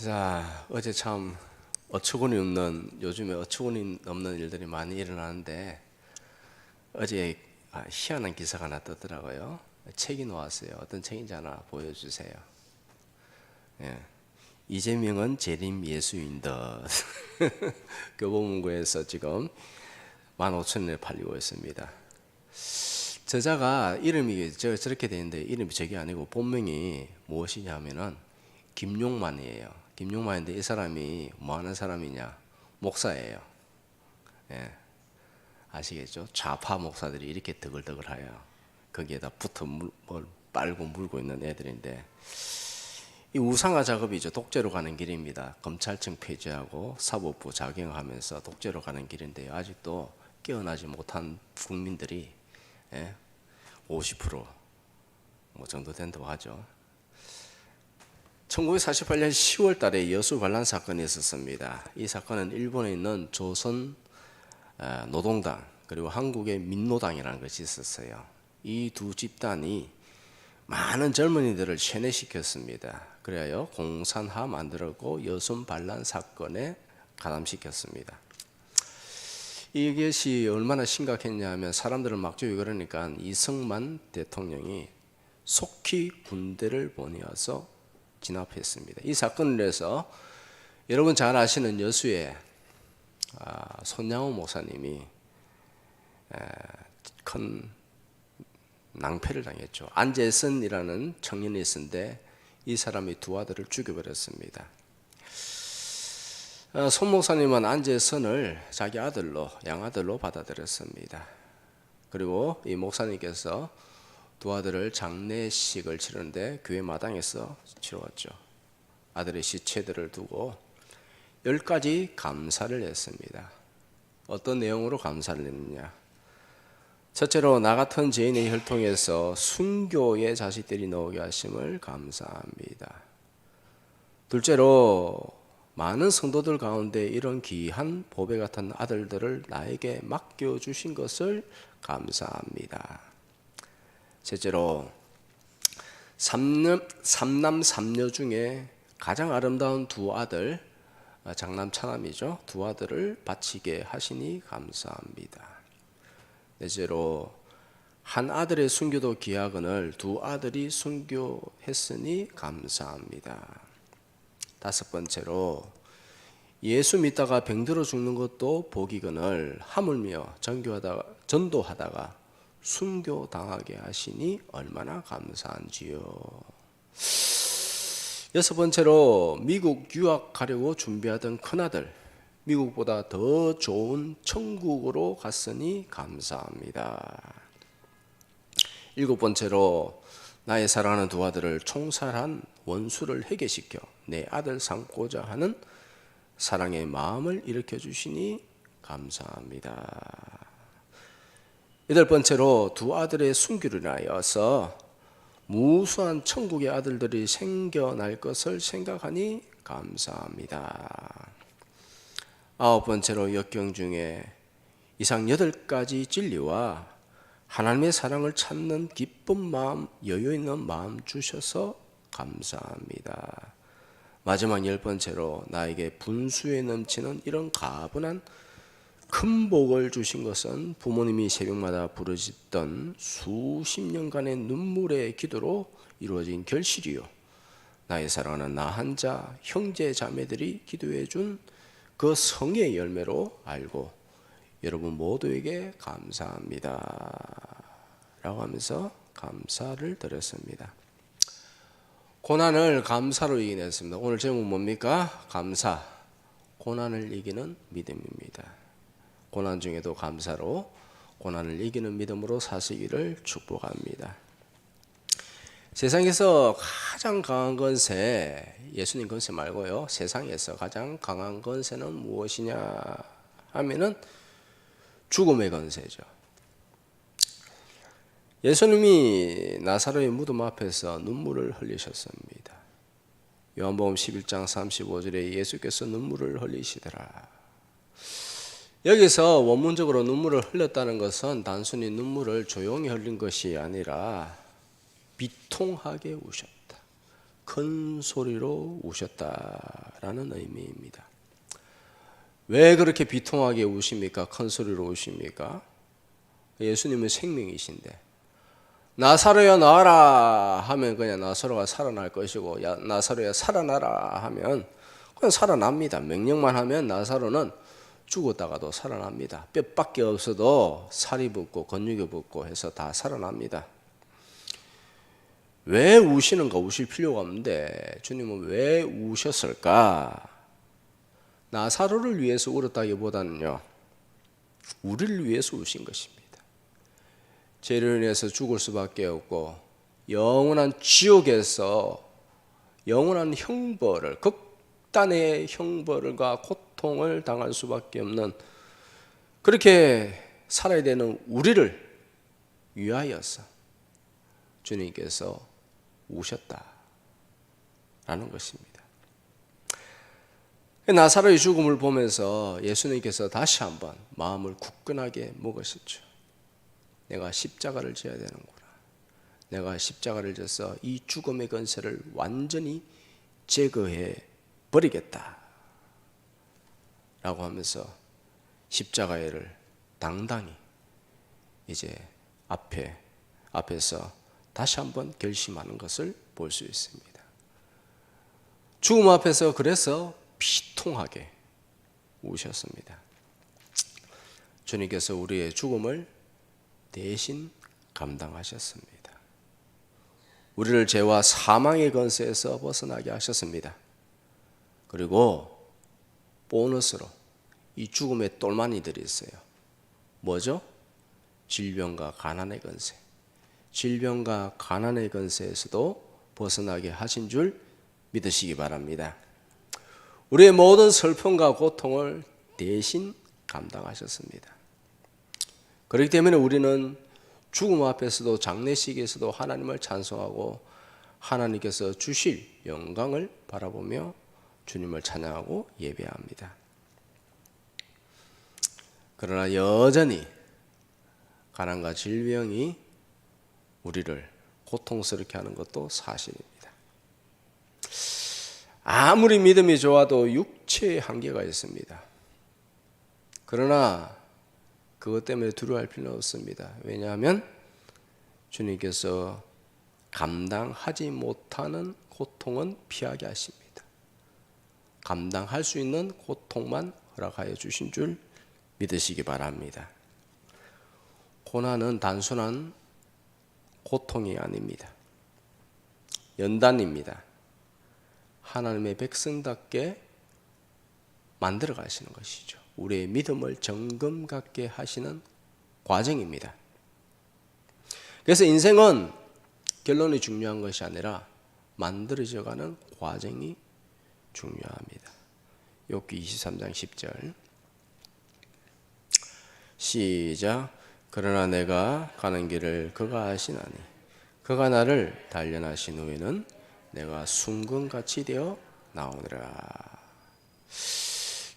자, 어제 참 어처구니 없는 요즘에 어처구니 없는 일들이 많이 일어나는데 어제 희한한 기사가 하나 떴더라고요. 책이 나왔어요. 어떤 책인지 하나 보여주세요. 예. 이재명은 재림 예수인더 교보문고에서 지금 15,000원에 팔리고 있습니다. 저자가 이름이 저렇게 되는데 이름이 저게 아니고 본명이 무엇이냐면은 김용만이에요. 김용만인데 이 사람이 뭐 하는 사람이냐? 목사예요. 예, 아시겠죠? 좌파 목사들이 이렇게 더글더글해요. 거기에다 붙어 뭘 빨고 물고 있는 애들인데 이 우상화 작업이죠. 독재로 가는 길입니다. 검찰청 폐지하고 사법부 자경하면서 독재로 가는 길인데요. 아직도 깨어나지 못한 국민들이 50% 정도 된다고 하죠. 1948년 10월 달에 여수 반란 사건이 있었습니다. 이 사건은 일본에 있는 조선 노동당 그리고 한국의 민노당이라는 것이 있었어요. 이 두 집단이 많은 젊은이들을 세뇌시켰습니다. 그래야 공산화 만들었고 여순 반란 사건에 가담시켰습니다. 이것이 얼마나 심각했냐면 사람들을 막 죽이고 그러니까 이승만 대통령이 속히 군대를 보내어서 진압했습니다. 이 사건을 해서 여러분 잘 아시는 여수의 손양호 목사님이 큰 낭패를 당했죠. 안재선이라는 청년이 있었는데 이 사람이 두 아들을 죽여버렸습니다. 손 목사님은 안재선을 자기 아들로 양아들로 받아들였습니다. 그리고 이 목사님께서 두 아들을 장례식을 치르는데 교회 마당에서 치러왔죠. 아들의 시체들을 두고 10가지 감사를 했습니다. 어떤 내용으로 감사를 했느냐? 첫째로 나 같은 죄인의 혈통에서 순교의 자식들이 나오게 하심을 감사합니다. 둘째로 많은 성도들 가운데 이런 귀한 보배 같은 아들들을 나에게 맡겨주신 것을 감사합니다. 셋째로 삼남 삼녀 중에 가장 아름다운 두 아들, 장남 차남이죠. 두 아들을 바치게 하시니 감사합니다. 넷째로 한 아들의 순교도 귀하거늘 두 아들이 순교했으니 감사합니다. 다섯 번째로 예수 믿다가 병들어 죽는 것도 복이거늘 하물며 전도하다가 순교 당하게 하시니 얼마나 감사한지요. 여섯 번째로 미국 유학 가려고 준비하던 큰아들 미국보다 더 좋은 천국으로 갔으니 감사합니다. 일곱 번째로 나의 사랑하는 두 아들을 총살한 원수를 해결시켜 내 아들 삼고자 하는 사랑의 마음을 일으켜 주시니 감사합니다. 여덟 번째로 두 아들의 순교를 인하여서 무수한 천국의 아들들이 생겨날 것을 생각하니 감사합니다. 아홉 번째로 역경 중에 이상 8가지 진리와 하나님의 사랑을 찾는 기쁜 마음, 여유 있는 마음 주셔서 감사합니다. 마지막 10번째로 나에게 분수에 넘치는 이런 가분한 큰 복을 주신 것은 부모님이 새벽마다 부르짖던 수십 년간의 눈물의 기도로 이루어진 결실이요. 나의 사랑하는 나 한자 형제 자매들이 기도해 준 그 성의 열매로 알고 여러분 모두에게 감사합니다. 라고 하면서 감사를 드렸습니다. 고난을 감사로 이겨냈습니다. 오늘 제목 뭡니까? 감사. 고난을 이기는 믿음입니다. 고난 중에도 감사로 고난을 이기는 믿음으로 사시기를 축복합니다. 세상에서 가장 강한 권세, 예수님 권세 말고요. 세상에서 가장 강한 권세는 무엇이냐 하면은 죽음의 권세죠. 예수님이 나사로의 무덤 앞에서 눈물을 흘리셨습니다. 요한복음 11장 35절에 예수께서 눈물을 흘리시더라. 여기서 원문적으로 눈물을 흘렸다는 것은 단순히 눈물을 조용히 흘린 것이 아니라 비통하게 우셨다. 큰 소리로 우셨다라는 의미입니다. 왜 그렇게 비통하게 우십니까? 큰 소리로 우십니까? 예수님은 생명이신데 나사로야 나와라 하면 그냥 나사로가 살아날 것이고, 야 나사로야 살아나라 하면 그냥 살아납니다. 명령만 하면 나사로는 죽었다가도 살아납니다. 뼈밖에 없어도 살이 붙고 근육이 붙고 해서 다 살아납니다. 왜 우시는가? 우실 필요가 없는데 주님은 왜 우셨을까? 나사로를 위해서 울었다기보다는요, 우리를 위해서 우신 것입니다. 죄를 인해서 죽을 수밖에 없고 영원한 지옥에서 영원한 형벌을, 극단의 형벌과 고통을 당할 수밖에 없는, 그렇게 살아야 되는 우리를 위하여서 주님께서 우셨다라는 것입니다. 나사로의 죽음을 보면서 예수님께서 다시 한번 마음을 굳건하게 먹으셨죠. 내가 십자가를 져야 되는구나. 내가 십자가를 져서 이 죽음의 권세를 완전히 제거해 버리겠다 라고 하면서 십자가를 당당히 이제 앞에서 다시 한번 결심하는 것을 볼 수 있습니다. 죽음 앞에서 그래서 비통하게 우셨습니다. 주님께서 우리의 죽음을 대신 감당하셨습니다. 우리를 죄와 사망의 권세에서 벗어나게 하셨습니다. 그리고 보너스로 이 죽음의 똘마니들이 있어요. 뭐죠? 질병과 가난의 권세. 질병과 가난의 권세에서도 벗어나게 하신 줄 믿으시기 바랍니다. 우리의 모든 슬픔과 고통을 대신 감당하셨습니다. 그렇기 때문에 우리는 죽음 앞에서도 장례식에서도 하나님을 찬송하고 하나님께서 주실 영광을 바라보며 주님을 찬양하고 예배합니다. 그러나 여전히 가난과 질병이 우리를 고통스럽게 하는 것도 사실입니다. 아무리 믿음이 좋아도 육체의 한계가 있습니다. 그러나 그것 때문에 두려워할 필요는 없습니다. 왜냐하면 주님께서 감당하지 못하는 고통은 피하게 하십니다. 감당할 수 있는 고통만 허락하여 주신 줄 믿으시기 바랍니다. 고난은 단순한 고통이 아닙니다. 연단입니다. 하나님의 백성답게 만들어 가시는 것이죠. 우리의 믿음을 정금 갖게 하시는 과정입니다. 그래서 인생은 결론이 중요한 것이 아니라 만들어져가는 과정이 중요합니다. 욥기 23장 10절 시작. 그러나 내가 가는 길을 그가 아시나니 그가 나를 단련하신 후에는 내가 순금같이 되어 나오리라.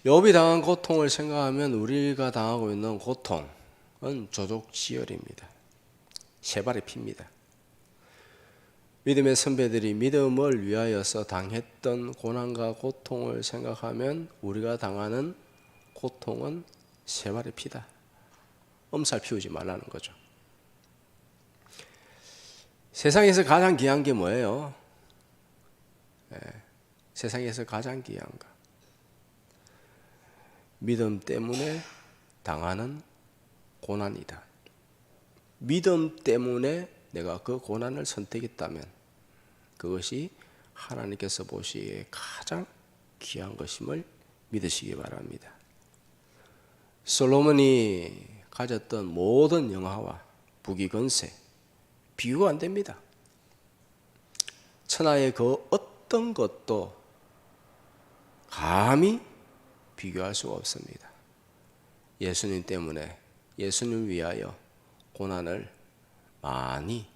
욥이 당한 고통을 생각하면 우리가 당하고 있는 고통은 조족지혈입니다. 세발의 피입니다. 믿음의 선배들이 믿음을 위하여서 당했던 고난과 고통을 생각하면 우리가 당하는 고통은 세발의 피다. 엄살 피우지 말라는 거죠. 세상에서 가장 귀한 게 뭐예요? 세상에서 가장 귀한 거. 믿음 때문에 당하는 고난이다. 믿음 때문에 내가 그 고난을 선택했다면 그것이 하나님께서 보시기에 가장 귀한 것임을 믿으시기 바랍니다. 솔로몬이 가졌던 모든 영화와 부귀건세 비교가 안 됩니다. 천하의 그 어떤 것도 감히 비교할 수가 없습니다. 예수님 때문에, 예수님을 위하여 고난을 많이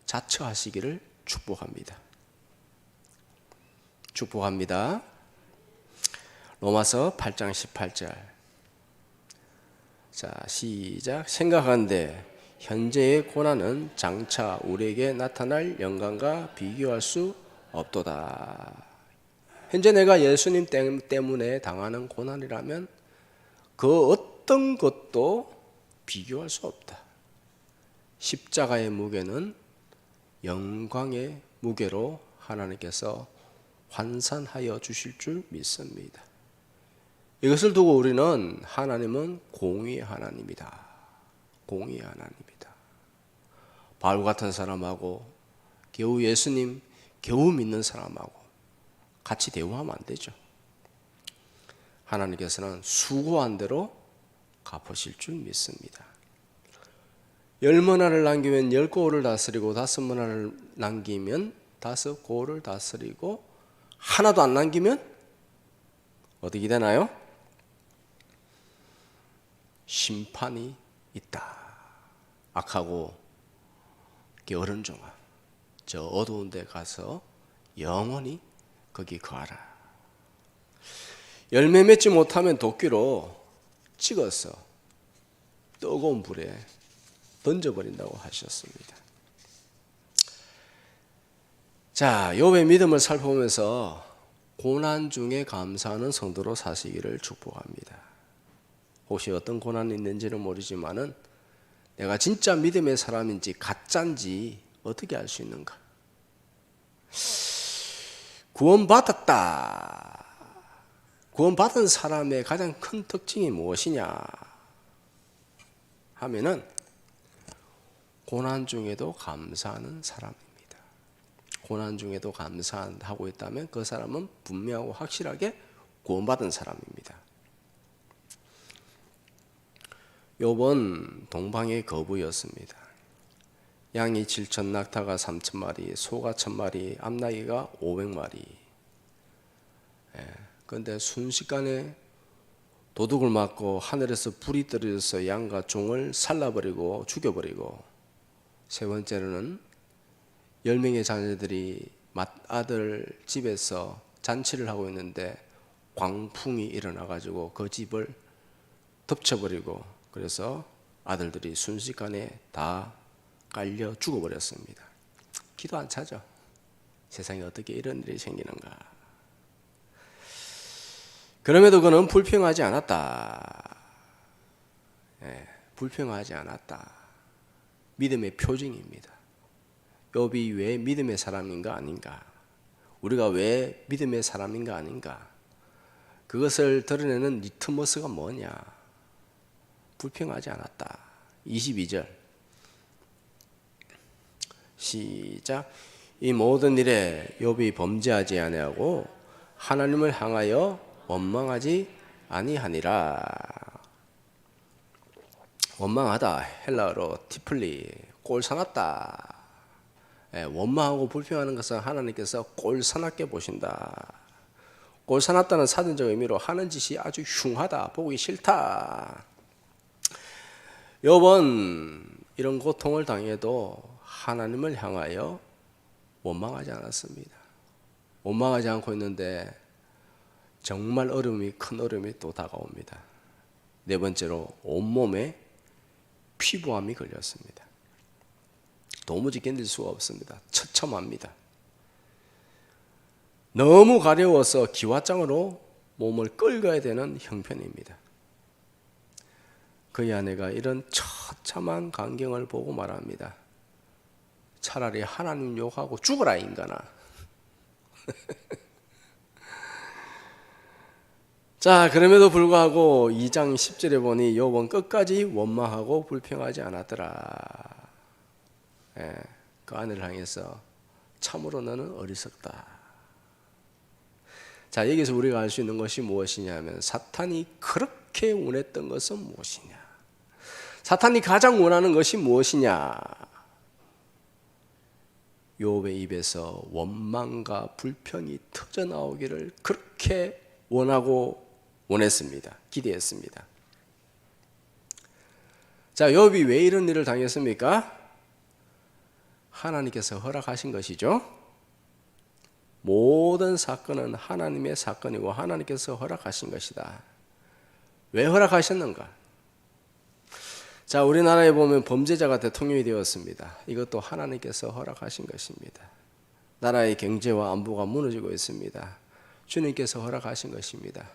자처하시기를 축복합니다. 축복합니다. 로마서 8장 18절. 자, 시작. 생각한데 현재의 고난은 장차 우리에게 나타날 영광과 비교할 수 없도다. 현재 내가 예수님 때문에 당하는 고난이라면 그 어떤 것도 비교할 수 없다. 십자가의 무게는 영광의 무게로 하나님께서 환산하여 주실 줄 믿습니다. 이것을 두고 우리는 하나님은 공의의 하나님이다. 공의의 하나님이다. 바울 같은 사람하고 겨우 예수님 겨우 믿는 사람하고 같이 대우하면 안 되죠. 하나님께서는 수고한 대로 갚으실 줄 믿습니다. 10문화를 남기면 10고을을 다스리고 5문화를 남기면 5고을을 다스리고 하나도 안 남기면 어떻게 되나요? 심판이 있다. 악하고 게으른 종아, 저 어두운 데 가서 영원히 거기 거하라. 열매 맺지 못하면 도끼로 찍어서 뜨거운 불에 던져버린다고 하셨습니다. 자, 욥의 믿음을 살펴보면서 고난 중에 감사하는 성도로 사시기를 축복합니다. 혹시 어떤 고난이 있는지는 모르지만은 내가 진짜 믿음의 사람인지 가짜인지 어떻게 알 수 있는가? 구원받았다. 구원받은 사람의 가장 큰 특징이 무엇이냐 하면은 고난 중에도 감사하는 사람입니다. 고난 중에도 감사하고 있다면 그 사람은 분명하고 확실하게 구원받은 사람입니다. 욥은 동방의 거부였습니다. 양이 7천, 낙타가 3천 마리, 소가 1,000마리, 암나귀가 500마리. 그런데 순식간에 도둑을 맞고 하늘에서 불이 떨어져서 양과 종을 살라버리고 죽여버리고, 세 번째로는 10명의 자녀들이 맏아들 집에서 잔치를 하고 있는데 광풍이 일어나가지고 그 집을 덮쳐버리고, 그래서 아들들이 순식간에 다 깔려 죽어버렸습니다. 기도 안 차죠. 세상에 어떻게 이런 일이 생기는가. 그럼에도 그는 불평하지 않았다. 불평하지 않았다. 믿음의 표징입니다. 욥이 왜 믿음의 사람인가 아닌가, 우리가 왜 믿음의 사람인가 아닌가, 그것을 드러내는 리트머스가 뭐냐. 불평하지 않았다. 22절 시작. 이 모든 일에 욥이 범죄하지 아니하고 하나님을 향하여 원망하지 아니하니라. 원망하다, 헬라어로 티플리, 꼴 사납다. 원망하고 불평하는 것은 하나님께서 꼴 사납게 보신다. 꼴 사납다는 사전적 의미로 하는 짓이 아주 흉하다, 보기 싫다. 욥은 이런 고통을 당해도 하나님을 향하여 원망하지 않았습니다. 원망하지 않고 있는데 정말 큰 어려움이 또 다가옵니다. 네 번째로 온몸에 피부암이 걸렸습니다. 도무지 견딜 수가 없습니다. 처참합니다. 너무 가려워서 기와장으로 몸을 끌어야 되는 형편입니다. 그의 아내가 이런 처참한 광경을 보고 말합니다. 차라리 하나님 욕하고 죽어라 인간아. 자, 그럼에도 불구하고 2장 10절에 보니 욥은 끝까지 원망하고 불평하지 않았더라. 그 아내를 향해서 참으로 너는 어리석다. 자, 여기서 우리가 알 수 있는 것이 무엇이냐 하면, 사탄이 그렇게 원했던 것은 무엇이냐, 사탄이 가장 원하는 것이 무엇이냐. 욥의 입에서 원망과 불평이 터져나오기를 그렇게 원했습니다. 기대했습니다. 자, 욥이 왜 이런 일을 당했습니까? 하나님께서 허락하신 것이죠. 모든 사건은 하나님의 사건이고 하나님께서 허락하신 것이다. 왜 허락하셨는가? 자, 우리나라에 보면 범죄자가 대통령이 되었습니다. 이것도 하나님께서 허락하신 것입니다. 나라의 경제와 안보가 무너지고 있습니다. 주님께서 허락하신 것입니다.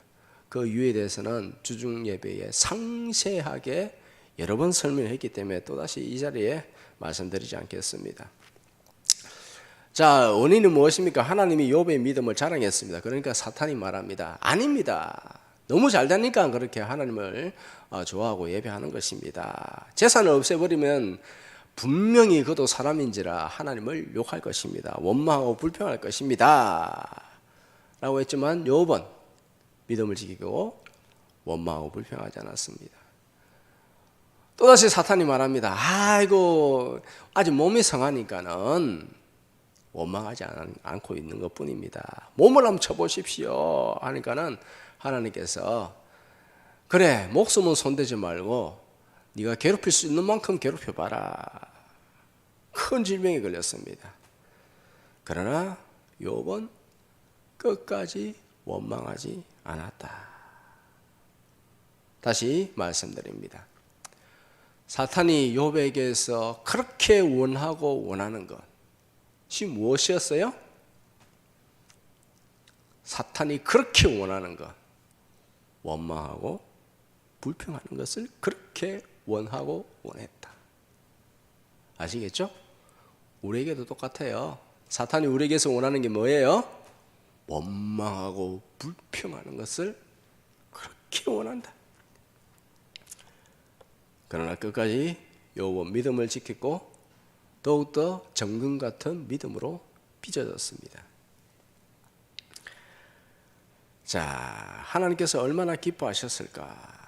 그 이유에 대해서는 주중 예배에 상세하게 여러 번 설명했기 때문에 또다시 이 자리에 말씀드리지 않겠습니다. 자, 원인은 무엇입니까? 하나님이 욥의 믿음을 자랑했습니다. 그러니까 사탄이 말합니다. 아닙니다. 너무 잘 되니까 그렇게 하나님을 좋아하고 예배하는 것입니다. 재산을 없애버리면 분명히 그도 사람인지라 하나님을 욕할 것입니다. 원망하고 불평할 것입니다. 라고 했지만 욥은 믿음을 지키고 원망하고 불평하지 않았습니다. 또다시 사탄이 말합니다. 아이고 아직 몸이 성하니까는 원망하지 않고 있는 것 뿐입니다. 몸을 한번 쳐보십시오 하니까는 하나님께서 그래 목숨은 손대지 말고 네가 괴롭힐 수 있는 만큼 괴롭혀봐라. 큰 질병에 걸렸습니다. 그러나 욥은 끝까지 원망하지 않았다. 다시 말씀드립니다. 사탄이 욥에게서 그렇게 원하고 원하는 것이 무엇이었어요? 사탄이 그렇게 원하는 것, 원망하고 불평하는 것을 그렇게 원하고 원했다. 아시겠죠? 우리에게도 똑같아요. 사탄이 우리에게서 원하는 게 뭐예요? 원망하고 불평하는 것을 그렇게 원한다. 그러나 끝까지 욥은 믿음을 지켰고 더욱더 정금 같은 믿음으로 빚어졌습니다. 자, 하나님께서 얼마나 기뻐하셨을까?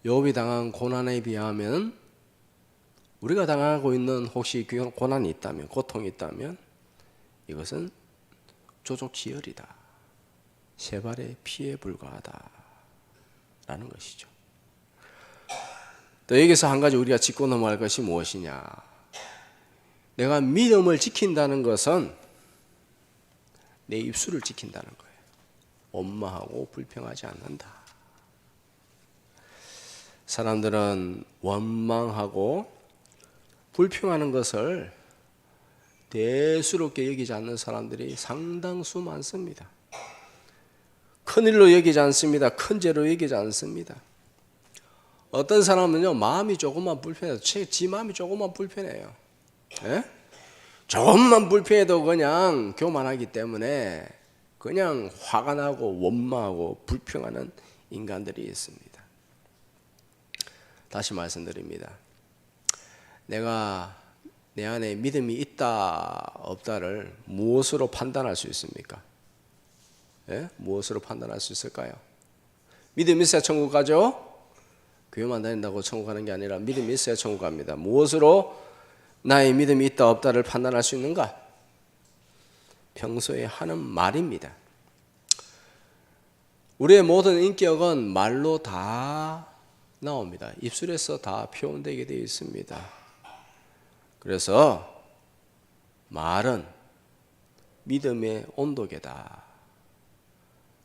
욥이 당한 고난에 비하면 우리가 당하고 있는 혹시 고난이 있다면, 고통이 있다면 이것은 조족지혈이다. 세 발의 피에 불과하다. 라는 것이죠. 또 여기서 한 가지 우리가 짚고 넘어갈 것이 무엇이냐? 내가 믿음을 지킨다는 것은 내 입술을 지킨다는 거예요. 원망하고 불평하지 않는다. 사람들은 원망하고 불평하는 것을 대수롭게 여기지 않는 사람들이 상당수 많습니다. 큰일로 여기지 않습니다. 큰 죄로 여기지 않습니다. 어떤 사람은요, 마음이 조금만 불편해도, 지 마음이 조금만 불편해요. 예? 조금만 불편해도 그냥 교만하기 때문에 그냥 화가 나고 원망하고 불평하는 인간들이 있습니다. 다시 말씀드립니다. 내가 내 안에 믿음이 있다 없다를 무엇으로 판단할 수 있습니까? 예? 무엇으로 판단할 수 있을까요? 믿음이 있어야 천국 가죠? 교회만 다닌다고 천국 가는 게 아니라 믿음이 있어야 천국 갑니다. 무엇으로 나의 믿음이 있다 없다를 판단할 수 있는가? 평소에 하는 말입니다. 우리의 모든 인격은 말로 다 나옵니다. 입술에서 다 표현되게 되어 있습니다. 그래서 말은 믿음의 온도계다.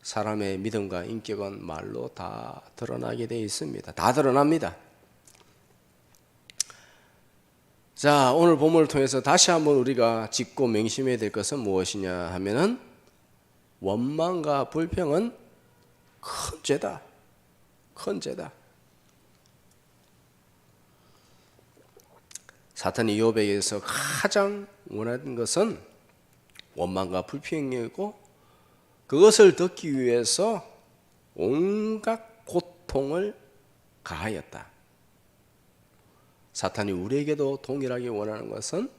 사람의 믿음과 인격은 말로 다 드러나게 되어 있습니다. 다 드러납니다. 자, 오늘 본문을 통해서 다시 한번 우리가 짚고 맹심해야 될 것은 무엇이냐 하면은 원망과 불평은 큰 죄다. 큰 죄다. 사탄이 욥에게서 가장 원하는 것은 원망과 불평이고 그것을 듣기 위해서 온갖 고통을 가하였다. 사탄이 우리에게도 동일하게 원하는 것은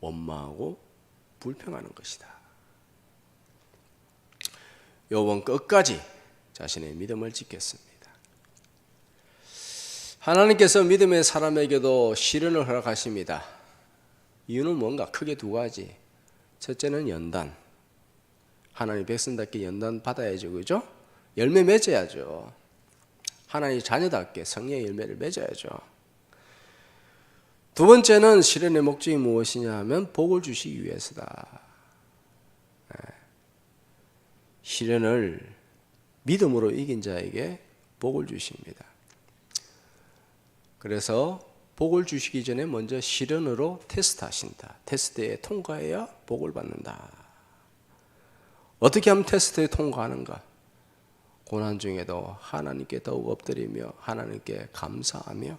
원망하고 불평하는 것이다. 욥은 끝까지 자신의 믿음을 지켰습니다. 하나님께서 믿음의 사람에게도 시련을 허락하십니다. 이유는 뭔가? 크게 두 가지. 첫째는 연단. 하나님 백성답게 연단 받아야죠. 그죠? 열매 맺어야죠. 하나님 자녀답게 성령의 열매를 맺어야죠. 두 번째는 시련의 목적이 무엇이냐 하면 복을 주시기 위해서다. 시련을 믿음으로 이긴 자에게 복을 주십니다. 그래서 복을 주시기 전에 먼저 시련으로 테스트하신다. 테스트에 통과해야 복을 받는다. 어떻게 하면 테스트에 통과하는가? 고난 중에도 하나님께 더욱 엎드리며 하나님께 감사하며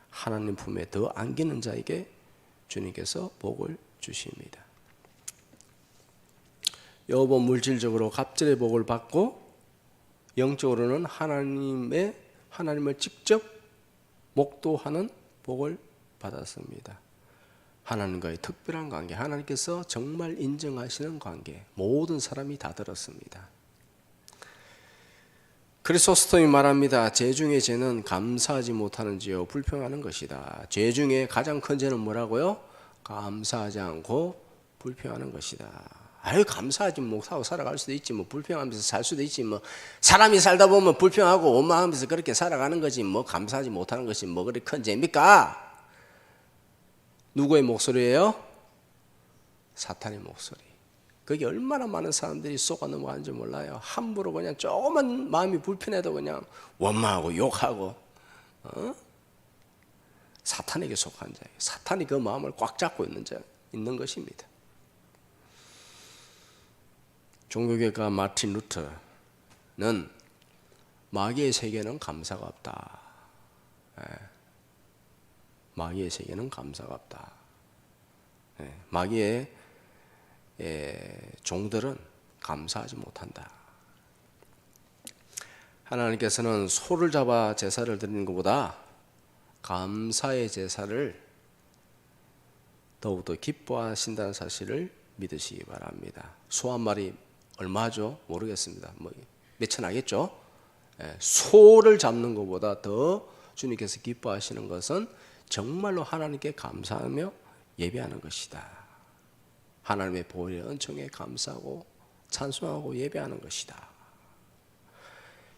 하나님 품에 더 안기는 자에게 주님께서 복을 주십니다. 욥은 물질적으로 갑절의 복을 받고 영적으로는 하나님을 직접 목도하는 복을 받았습니다. 하나님과의 특별한 관계, 하나님께서 정말 인정하시는 관계, 모든 사람이 다 들었습니다. 크리소스톰이 말합니다. 죄 중에 죄는 감사하지 못하는 죄요 불평하는 것이다. 죄 중에 가장 큰 죄는 뭐라고요? 감사하지 않고 불평하는 것이다. 아유, 감사하지 못하고 살아갈 수도 있지, 뭐 불평하면서 살 수도 있지, 뭐 사람이 살다 보면 불평하고 원망하면서 그렇게 살아가는 거지, 뭐 감사하지 못하는 것이 뭐 그리 큰 죄입니까? 누구의 목소리예요? 사탄의 목소리. 그게 얼마나 많은 사람들이 속아 넘어가는지 몰라요. 함부로 그냥 조금만 마음이 불편해도 그냥 원망하고 욕하고, 사탄에게 속한 자예요. 사탄이 그 마음을 꽉 잡고 있는 것입니다. 종교개혁가 마틴 루터는 마귀의 세계는 감사가 없다. 마귀의 세계는 감사가 없다. 마귀의 종들은 감사하지 못한다. 하나님께서는 소를 잡아 제사를 드리는 것보다 감사의 제사를 더욱더 기뻐하신다는 사실을 믿으시기 바랍니다. 소 한 마리 얼마죠? 모르겠습니다. 뭐 몇천 하겠죠? 소를 잡는 것보다 더 주님께서 기뻐하시는 것은 정말로 하나님께 감사하며 예배하는 것이다. 하나님의 보혈의 은총에 감사하고 찬송하고 예배하는 것이다.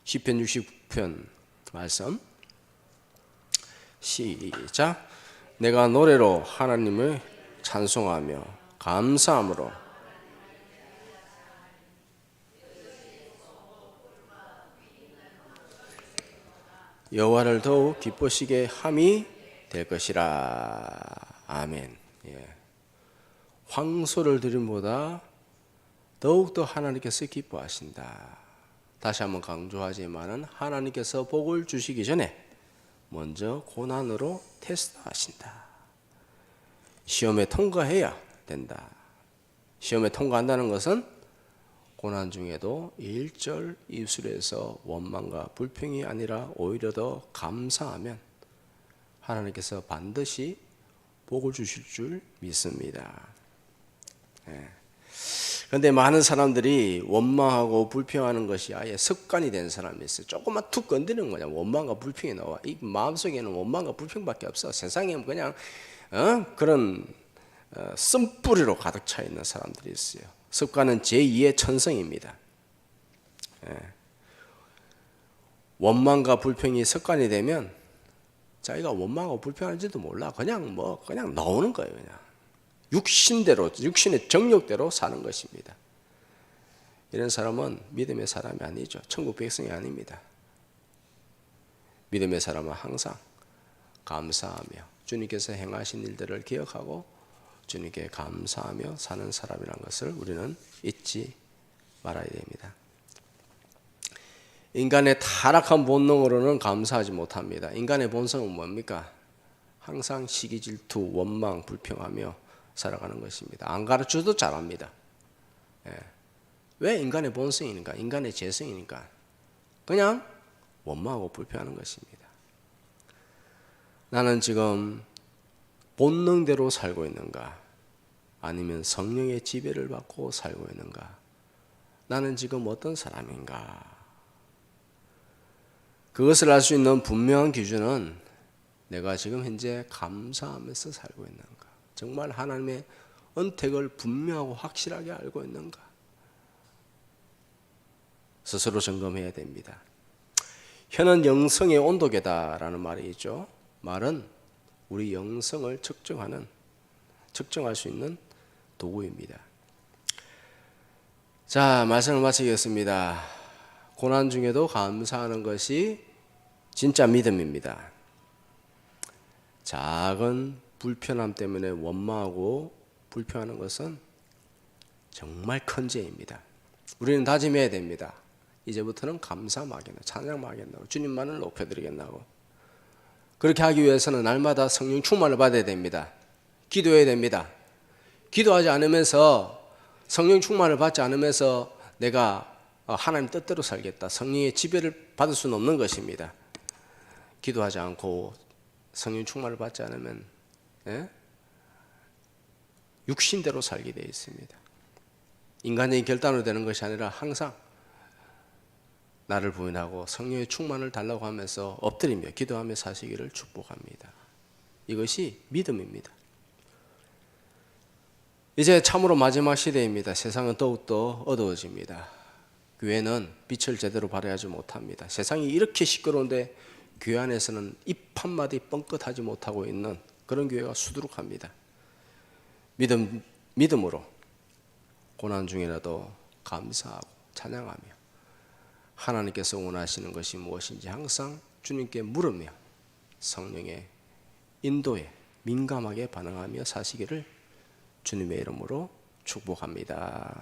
시편 69편 말씀 시작. 내가 노래로 하나님을 찬송하며 감사함으로 여호와를 더욱 기쁘시게 함이 될 것이라. 아멘. 황소를 드림보다 더욱더 하나님께서 기뻐하신다. 다시 한번 강조하지만은 하나님께서 복을 주시기 전에 먼저 고난으로 테스트하신다. 시험에 통과해야 된다. 시험에 통과한다는 것은 고난 중에도 일절 입술에서 원망과 불평이 아니라 오히려 더 감사하면 하나님께서 반드시 복을 주실 줄 믿습니다. 그런데 많은 사람들이 원망하고 불평하는 것이 아예 습관이 된 사람이 있어요. 조금만 툭 건드리는 거냐 원망과 불평이 나와. 이 마음속에는 원망과 불평밖에 없어. 세상에 그냥 그런 쓴뿌리로 가득 차 있는 사람들이 있어요. 습관은 제2의 천성입니다. 원망과 불평이 습관이 되면 자기가 원망하고 불평하는지도 몰라. 그냥 나오는 거예요. 그냥 육신의 정욕대로 사는 것입니다. 이런 사람은 믿음의 사람이 아니죠. 천국 백성이 아닙니다. 믿음의 사람은 항상 감사하며 주님께서 행하신 일들을 기억하고 주님께 감사하며 사는 사람이라는 것을 우리는 잊지 말아야 됩니다. 인간의 타락한 본능으로는 감사하지 못합니다. 인간의 본성은 뭡니까? 항상 시기, 질투, 원망, 불평하며 살아가는 것입니다. 안 가르쳐도 잘합니다. 왜? 인간의 본성이니까, 인간의 재성이니까 그냥 원망하고 불평하는 것입니다. 나는 지금 본능대로 살고 있는가? 아니면 성령의 지배를 받고 살고 있는가? 나는 지금 어떤 사람인가? 그것을 알 수 있는 분명한 기준은 내가 지금 현재 감사하면서 살고 있는가? 정말 하나님의 은택을 분명하고 확실하게 알고 있는가? 스스로 점검해야 됩니다. 혀는 영성의 온도계다라는 말이 있죠. 말은 우리 영성을 측정할 수 있는 도구입니다. 자, 말씀을 마치겠습니다. 고난 중에도 감사하는 것이 진짜 믿음입니다. 작은 불편함 때문에 원망하고 불평하는 것은 정말 큰 죄입니다. 우리는 다짐해야 됩니다. 이제부터는 감사하겠나, 찬양하겠나, 주님만을 높여드리겠나고. 그렇게 하기 위해서는 날마다 성령 충만을 받아야 됩니다. 기도해야 됩니다. 기도하지 않으면서, 성령 충만을 받지 않으면서 내가 하나님 뜻대로 살겠다, 성령의 지배를 받을 수는 없는 것입니다. 기도하지 않고 성령 충만을 받지 않으면 육신대로 살게 되어 있습니다. 인간적인 결단으로 되는 것이 아니라 항상 나를 부인하고 성령의 충만을 달라고 하면서 엎드리며 기도하며 사시기를 축복합니다. 이것이 믿음입니다. 이제 참으로 마지막 시대입니다. 세상은 더욱더 어두워집니다. 교회는 빛을 제대로 발휘하지 못합니다. 세상이 이렇게 시끄러운데 교회 안에서는 입 한마디 뻥끗하지 못하고 있는 그런 교회가 수두룩합니다. 믿음으로 고난 중이라도 감사하고 찬양하며 하나님께서 원하시는 것이 무엇인지 항상 주님께 물으며 성령의 인도에 민감하게 반응하며 사시기를 주님의 이름으로 축복합니다.